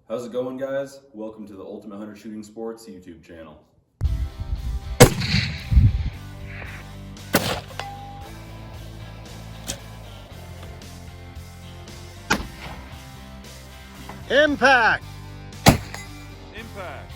How's it going, guys? Welcome to the Ultimate Hunter Shooting Sports YouTube channel. Impact! Impact!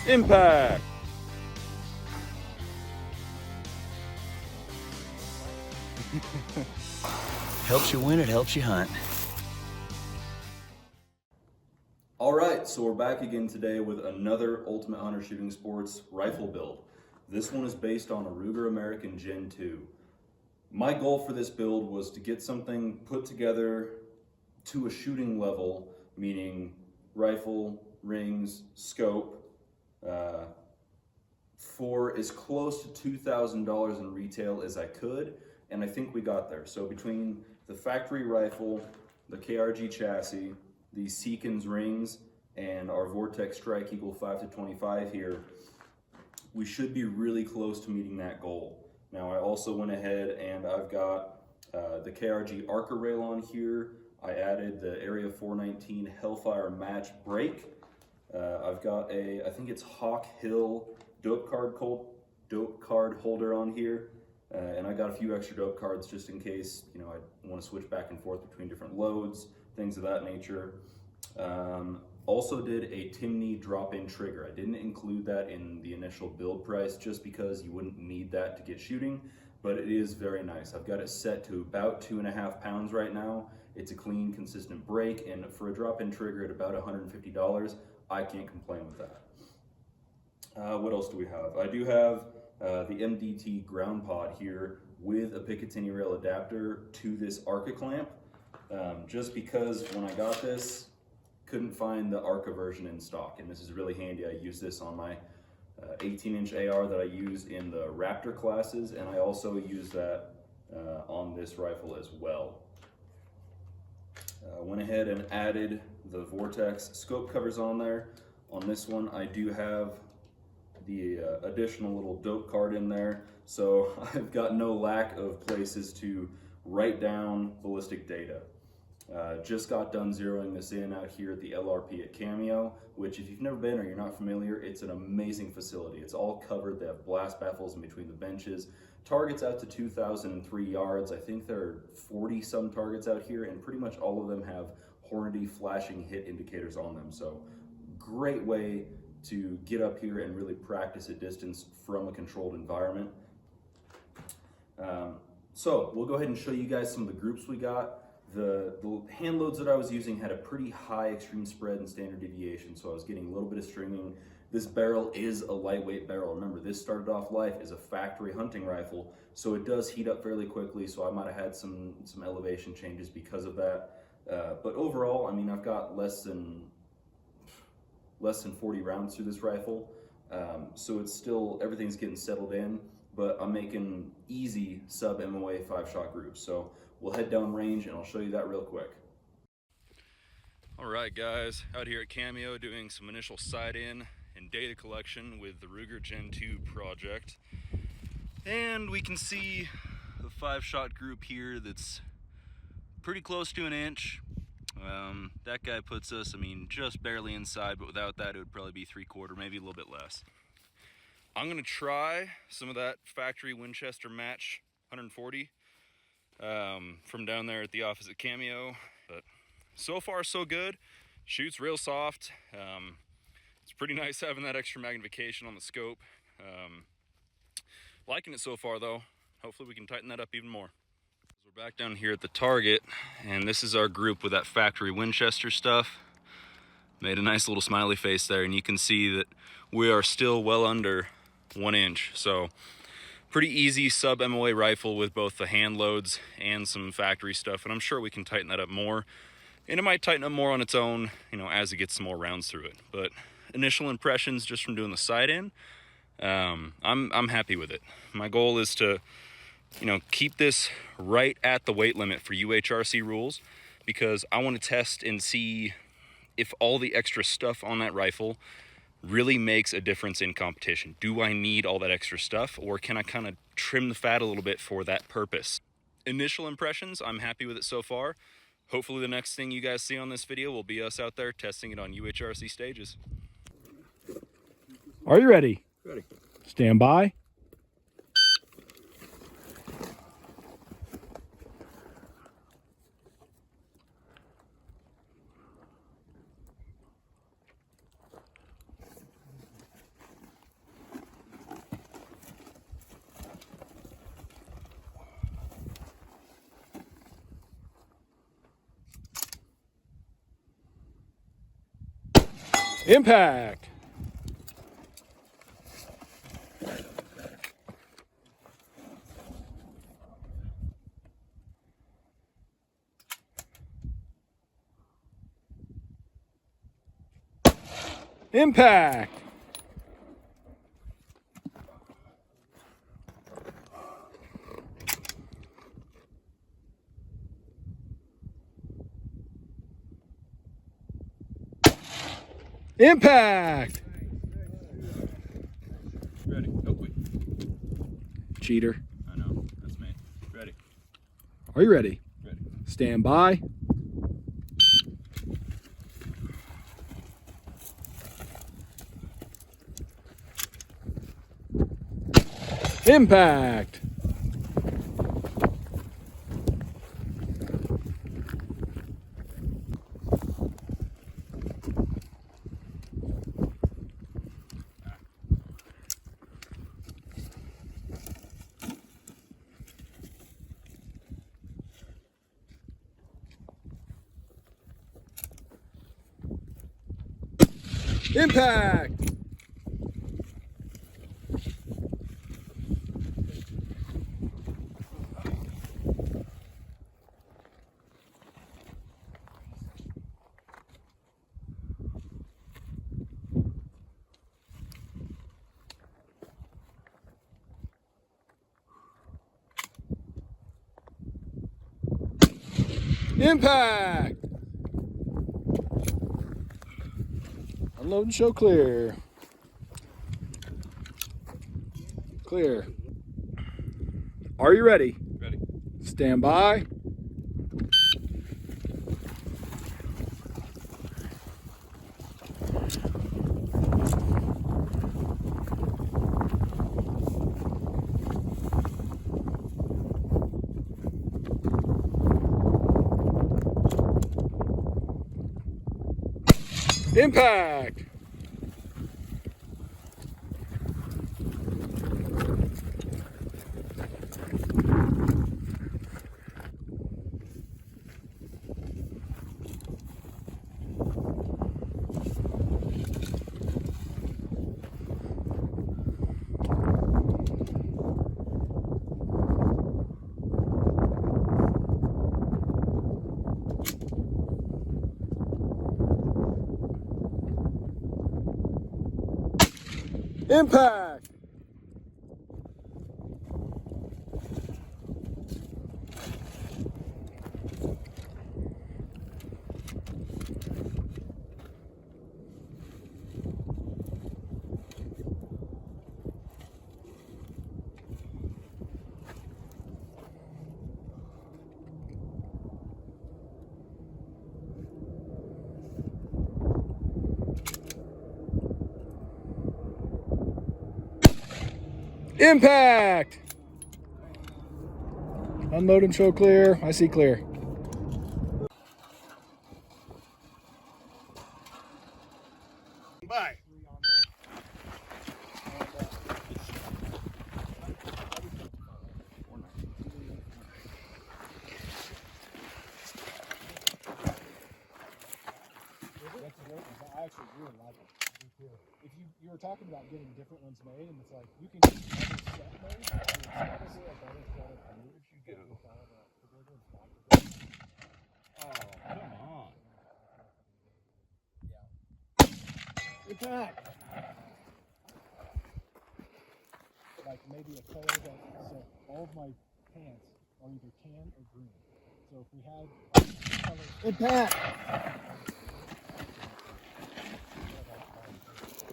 Impact! Helps you win, it helps you hunt. All right, so we're back again today with another Ultimate Hunter Shooting Sports rifle build. This one is based on a Ruger American Gen 2. My goal for this build was to get something put together to a shooting level, meaning rifle, rings, scope, for as close to $2,000 in retail as I could, and I think we got there. So between the factory rifle, the KRG chassis, the Seekins rings, and our Vortex Strike Eagle 5-25 here, we should be really close to meeting that goal. Now I also went ahead and I've got the KRG Arca rail on here. I added the Area 419 Hellfire match brake. I've got I think it's Hawk Hill dope card holder on here. And I got a few extra dope cards just in case, you know, I want to switch back and forth between different loads, things of that nature. Also did a Timney drop-in trigger. I didn't include that in the initial build price just because you wouldn't need that to get shooting, but it is very nice. I've got it set to about 2.5 pounds right now. It's a clean, consistent break, and for a drop-in trigger at about $150, I can't complain with that. What else do we have? I do have the MDT ground pod here with a picatinny rail adapter to this Arca clamp, just because when I got this, couldn't find the Arca version in stock, and this is really handy. I use this on my 18-inch AR that I use in the Raptor classes, and I also use that on this rifle as well. Went ahead and added the Vortex scope covers on there. On this one, I do have the additional little dope card in there, so I've got no lack of places to write down ballistic data. Just got done zeroing this in out here at the LRP at Cameo, which if you've never been or you're not familiar, it's an amazing facility. It's all covered. They have blast baffles in between the benches. Targets out to 2,003 yards. I think there are 40 some targets out here, and pretty much all of them have Hornady flashing hit indicators on them. So great way to get up here and really practice at distance from a controlled environment. So we'll go ahead and show you guys some of the groups we got. The hand loads that I was using had a pretty high extreme spread and standard deviation, so I was getting a little bit of stringing. This barrel is a lightweight barrel. Remember, this started off life as a factory hunting rifle, so it does heat up fairly quickly, so I might have had some elevation changes because of that. But overall, I mean, I've got less than 40 rounds through this rifle, so it's still, everything's getting settled in, but I'm making easy sub MOA 5-shot groups. So we'll head down range and I'll show you that real quick. All right, guys, out here at Cameo doing some initial sight-in and data collection with the Ruger Gen 2 project. And we can see the 5-shot group here that's pretty close to an inch. That guy puts us, I mean, just barely inside, but without that it would probably be 3/4, maybe a little bit less. I'm gonna try some of that factory Winchester match 140 from down there at the office at Cameo, but so far so good. Shoots real soft. It's pretty nice having that extra magnification on the scope. Liking it so far though. Hopefully we can tighten that up even more. We're back down here at the target, and this is our group with that factory Winchester stuff. Made a nice little smiley face there, and you can see that we are still well under 1 inch. So pretty easy sub MOA rifle with both the hand loads and some factory stuff, and I'm sure we can tighten that up more. And it might tighten up more on its own, you know, as it gets some more rounds through it. But initial impressions just from doing the sight-in, I'm happy with it. My goal is to, you know, keep this right at the weight limit for UHRC rules, because I want to test and see if all the extra stuff on that rifle really makes a difference in competition. Do I need all that extra stuff, or can I kind of trim the fat a little bit for that purpose? Initial impressions, I'm happy with it so far. Hopefully the next thing you guys see on this video will be us out there testing it on UHRC stages. Are you ready? Ready. Stand by. Impact. Impact. Impact. Ready, go quick. Cheater. I know, that's me. Ready. Are you ready? Ready. Stand by. Impact. Impact. Impact. Unload and show clear. Clear. Are you ready? Ready. Stand by. Impact. Impact. Impact. Unload and show clear. I see clear. Bye. I actually really like it. If you were talking about getting different ones made, and it's like you can get other set made, it's probably a better set of moves you get without Oh, come on. Impact. Like maybe a color that, so all of my pants are either tan or green. So if we had color. Impact.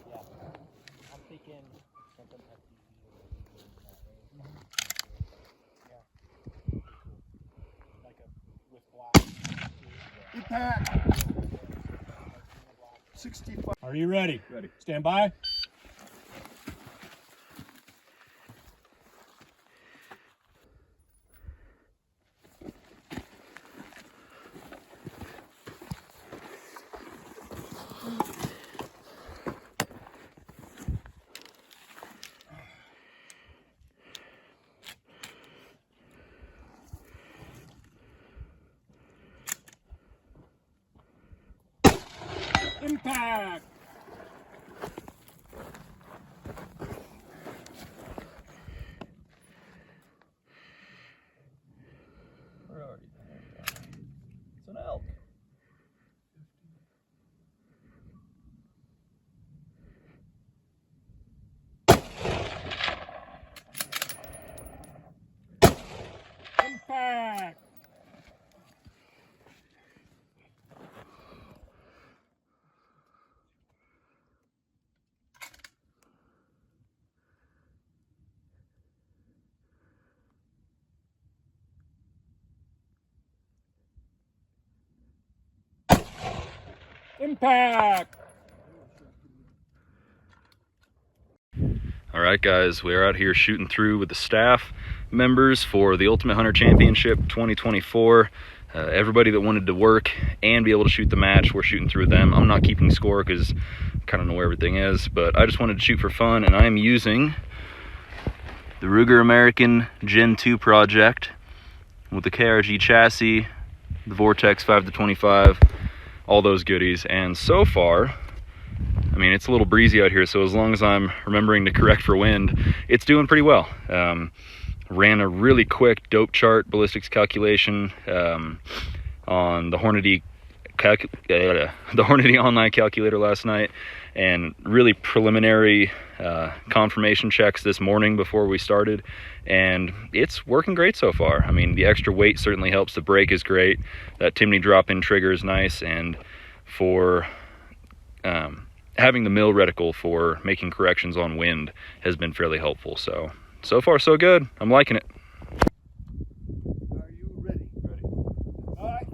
Yeah. Impact. 65. Are you ready? Ready. Stand by. Impact. Where are you? It's an elk. Impact. Impact. All right, guys, we are out here shooting through with the staff members for the Ultimate Hunter Championship 2024. Everybody that wanted to work and be able to shoot the match, we're shooting through with them. I'm not keeping score because I kind of know where everything is, but I just wanted to shoot for fun, and I am using the Ruger American Gen 2 project with the KRG chassis, the Vortex 5-25, all those goodies. And so far, I mean, it's a little breezy out here, so as long as I'm remembering to correct for wind, it's doing pretty well. Ran a really quick dope chart ballistics calculation on the Hornady online calculator last night, and really preliminary confirmation checks this morning before we started, and it's working great so far. I mean, the extra weight certainly helps. The brake is great. That Timney drop-in trigger is nice, and for having the mill reticle for making corrections on wind has been fairly helpful. So far so good. I'm liking it. Are you ready? Ready. All right.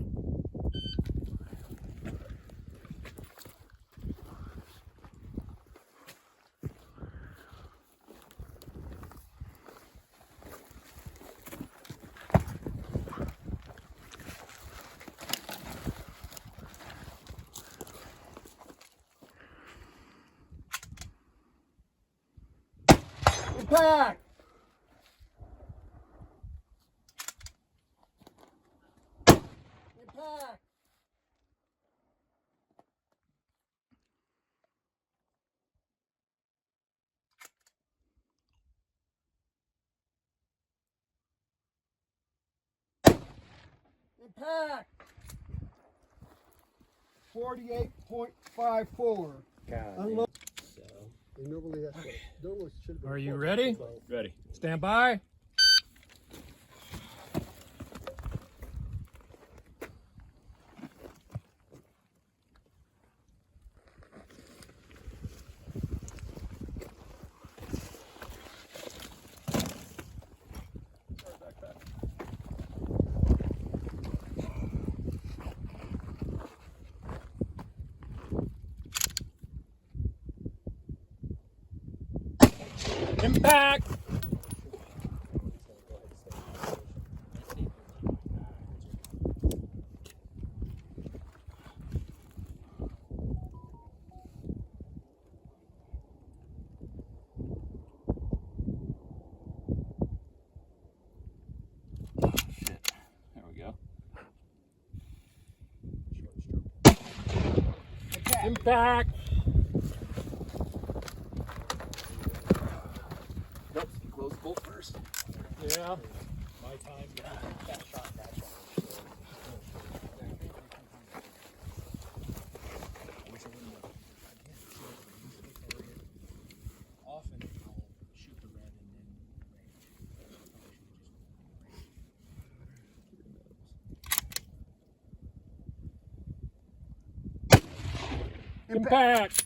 Impact. Impact. Impact. 48.54. Unload. Normally that's what normally should have been. Are you ready? Ready. Stand by. Impact. There we go. Impact. Nope. Close the bolt first. Yeah. My time to that shot. Often I'll shoot the red and then Impact.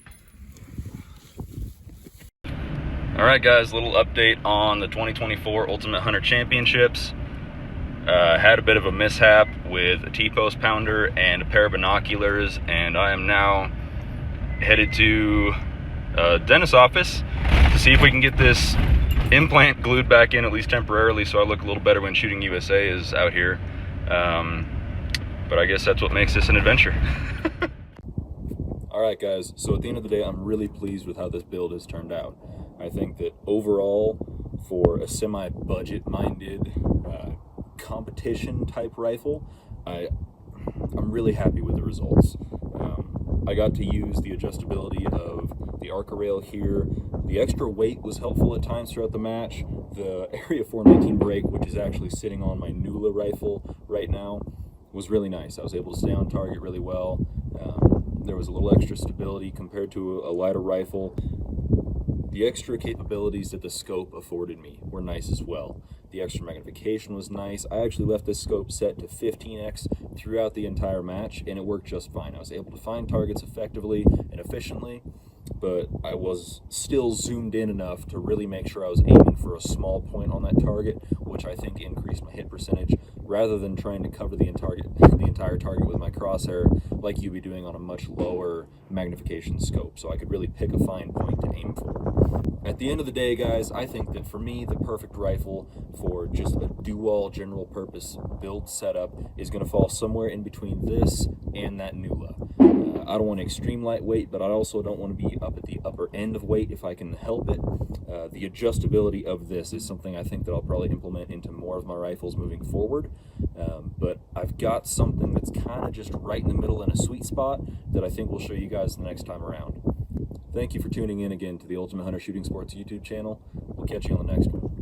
All right, guys, little update on the 2024 Ultimate Hunter Championships. Had a bit of a mishap with a T-post pounder and a pair of binoculars, and I am now headed to a dentist's office to see if we can get this implant glued back in, at least temporarily, so I look a little better when Shooting USA is out here. But I guess that's what makes this an adventure. Alright guys, so at the end of the day, I'm really pleased with how this build has turned out. I think that overall, for a semi-budget minded competition type rifle, I'm really happy with the results. I got to use the adjustability of the Arca rail here. The extra weight was helpful at times throughout the match. The Area 419 brake, which is actually sitting on my Nula rifle right now, was really nice. I was able to stay on target really well. There was a little extra stability compared to a lighter rifle. The extra capabilities that the scope afforded me were nice as well. The extra magnification was nice. I actually left this scope set to 15x throughout the entire match, and it worked just fine. I was able to find targets effectively and efficiently, but I was still zoomed in enough to really make sure I was aiming for a small point on that target, which I think increased my hit percentage, rather than trying to cover the entire target with my crosshair like you'd be doing on a much lower magnification scope, so I could really pick a fine point to aim for. At the end of the day, guys, I think that for me, the perfect rifle for just a dual general purpose build setup is going to fall somewhere in between this and that Nula. I don't want extreme lightweight, but I also don't want to be up at the upper end of weight if I can help it. The adjustability of this is something I think that I'll probably implement into more of my rifles moving forward. But I've got something that's kind of just right in the middle in a sweet spot that I think we'll show you guys the next time around. Thank you for tuning in again to the Ultimate Hunter Shooting Sports YouTube channel. We'll catch you on the next one.